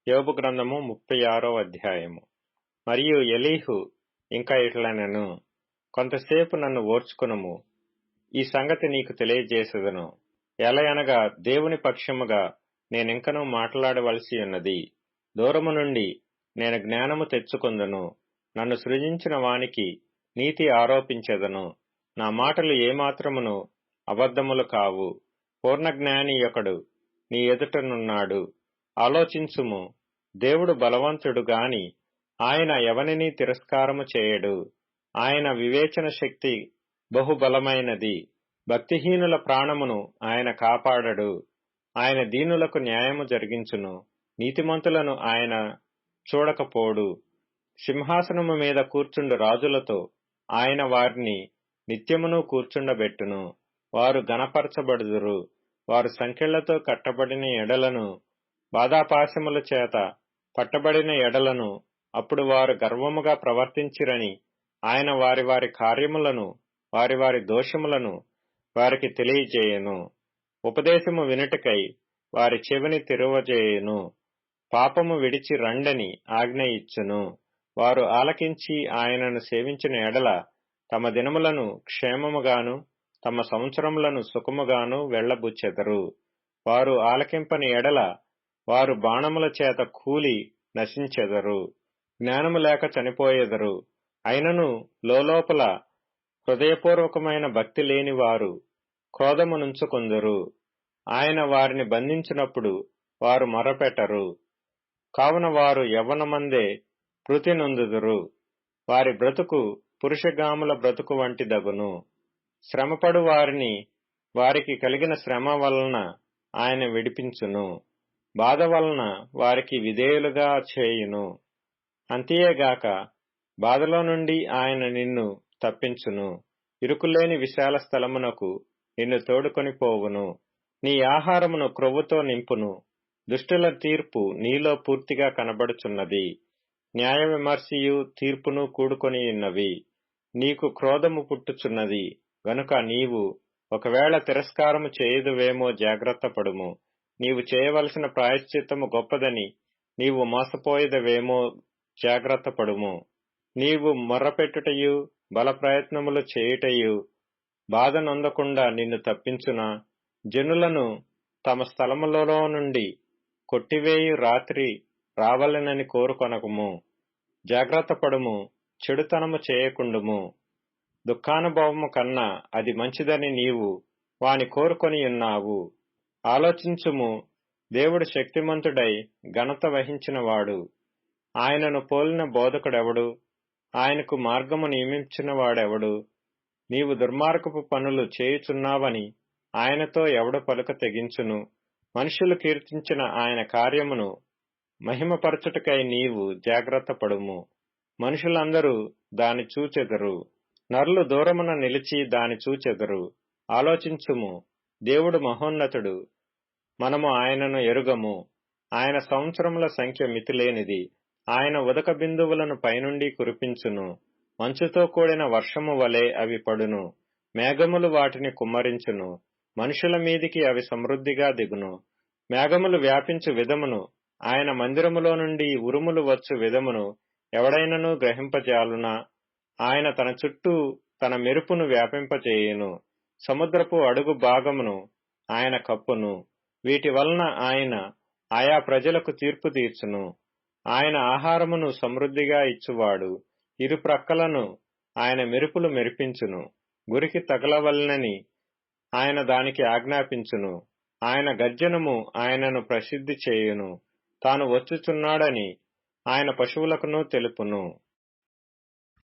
యోబు గ్రంథము 36వ అధ్యాయము. మరియు ఎలీహు ఇంకా ఇట్లనెను, కొంతసేపు నన్ను ఓర్చుకొనుము, ఈ సంగతి నీకు తెలియజేసేదను. ఎలయనగా దేవుని పక్షముగా నేనింకనూ మాట్లాడవలసి ఉన్నది. దూరము నుండి నేను జ్ఞానము తెచ్చుకొందును. నన్ను సృజించిన వానికి నీతి ఆరోపించెదను. నా మాటలు ఏమాత్రమును అబద్ధములు కావు. పూర్ణజ్ఞాని ఒకడు నీ ఎదుటనున్నాడు. ఆలోచించుము, దేవుడు బలవంతుడు గాని ఆయన ఎవనినీ తిరస్కారము చేయడు. ఆయన వివేచన శక్తి బహుబలమైనది. భక్తిహీనుల ప్రాణమును ఆయన కాపాడడు. ఆయన దీనులకు న్యాయము జరిగించును. నీతిమంతులను ఆయన చూడకపోడు. సింహాసనము మీద కూర్చుండు రాజులతో ఆయన వారిని నిత్యమును కూర్చుండబెట్టును. వారు గణపరచబడుదురు. వారు సంకెళ్లతో కట్టబడిన ఎడలను, బాధాపాశముల చేత పట్టబడిన ఎడలను, అప్పుడు వారు గర్వముగా ప్రవర్తించిరని ఆయన వారి వారి కార్యములను, వారి వారి దోషములను వారికి తెలియజేయను. ఉపదేశము వినుటకై వారి చెవిని తెరువజేయును. పాపము విడిచి రండని ఆజ్ఞ ఇచ్చును. వారు ఆలకించి ఆయనను సేవించిన ఎడల తమ దినములను క్షేమముగాను తమ సంవత్సరములను సుఖముగాను వెళ్లబుచ్చెదరు. వారు ఆలకింపని ఎడల వారు బాణముల చేత కూలి నశించెదరు. జ్ఞానము లేక చనిపోయెదరు. అయినను లోలోపల హృదయపూర్వకమైన భక్తి లేని వారు క్రోధమునుంచుకొందురు. ఆయన వారిని బంధించినప్పుడు వారు మొరపెట్టరు. కావున వారు యవ్వనమందే మృతి నొందుదురు. వారి బ్రతుకు పురుషగాముల బ్రతుకు వంటిదగును. శ్రమపడు వారిని వారికి కలిగిన శ్రమ వలన ఆయన విడిపించును. బాధ వలన వారికి విధేయులుగా చేయును. అంతేగాక బాధలో నుండి ఆయన నిన్ను తప్పించును. ఇరుకులేని విశాల స్థలమునకు నిన్ను తోడుకొని పోవును. నీ ఆహారమును క్రొవ్వుతో నింపును. దుష్టుల తీర్పు నీలో పూర్తిగా కనబడుచున్నది. న్యాయ విమర్శయు తీర్పును కూడుకొని ఉన్నవి. నీకు క్రోధము పుట్టుచున్నది గనుక నీవు ఒకవేళ తిరస్కారము చేయుదువేమో జాగ్రత్త పడుము. నీవు చేయవలసిన ప్రాయశ్చిత్తము గొప్పదని నీవు మోసపోయేదవేమో జాగ్రత్త పడుము. నీవు మొర్రపెట్టుటయు బల ప్రయత్నములు చేయుటయు బాధ నొందకుండా నిన్ను తప్పించునా? జనులను తమ స్థలములలో నుండి కొట్టివేయు రాత్రి రావలెనని కోరుకొనకుము. జాగ్రత్త పడుము, చెడుతనము చేయకుండుము. దుఃఖానుభవము కన్నా అది మంచిదని నీవు వాని కోరుకొని ఉన్నావు. ఆలోచించుము, దేవుడు శక్తిమంతుడై ఘనత వహించినవాడు. ఆయనను పోలిన బోధకుడెవడు? ఆయనకు మార్గము నియమించినవాడెవడు? నీవు దుర్మార్గపు పనులు చేయుచున్నావని ఆయనతో ఎవడు పలుక తెగించును? మనుషులు కీర్తించిన ఆయన కార్యమును మహిమపరచుటకై నీవు జాగ్రత్త పడుము. మనుషులందరూ దాని చూచెదరు. నరులు దూరమున నిలిచి దాని చూచెదరు. ఆలోచించుము, దేవుడు మహోన్నతుడు, మనము ఆయనను ఎరుగము. ఆయన సంవత్సరముల సంఖ్య మితిలేనిది. ఆయన ఉదక బిందువులను పైనుండి కురిపించును. మంచుతో కూడిన వర్షము వలె అవి పడును. మేఘములు వాటిని కుమ్మరించును. మనుషుల మీదికి అవి సమృద్ధిగా దిగును. మేఘములు వ్యాపించు విధమును, ఆయన మందిరములో నుండి ఉరుములు వచ్చు విధమును ఎవడైనను గ్రహింపజాలునా? ఆయన తన చుట్టూ తన మెరుపును వ్యాపింపచేయును. సముద్రపు అడుగు భాగమును ఆయన కప్పును. వీటి వలన ఆయన ఆయా ప్రజలకు తీర్పు తీర్చును. ఆయన ఆహారమును సమృద్ధిగా ఇచ్చువాడు. ఇరు ప్రక్కలను ఆయన మెరుపులు మెరిపించును. గురికి తగలవలెనని ఆయన దానికి ఆజ్ఞాపించును. ఆయన గర్జనము ఆయనను ప్రసిద్ధి చేయును. తాను వచ్చుచున్నాడని ఆయన పశువులకును తెలుపును.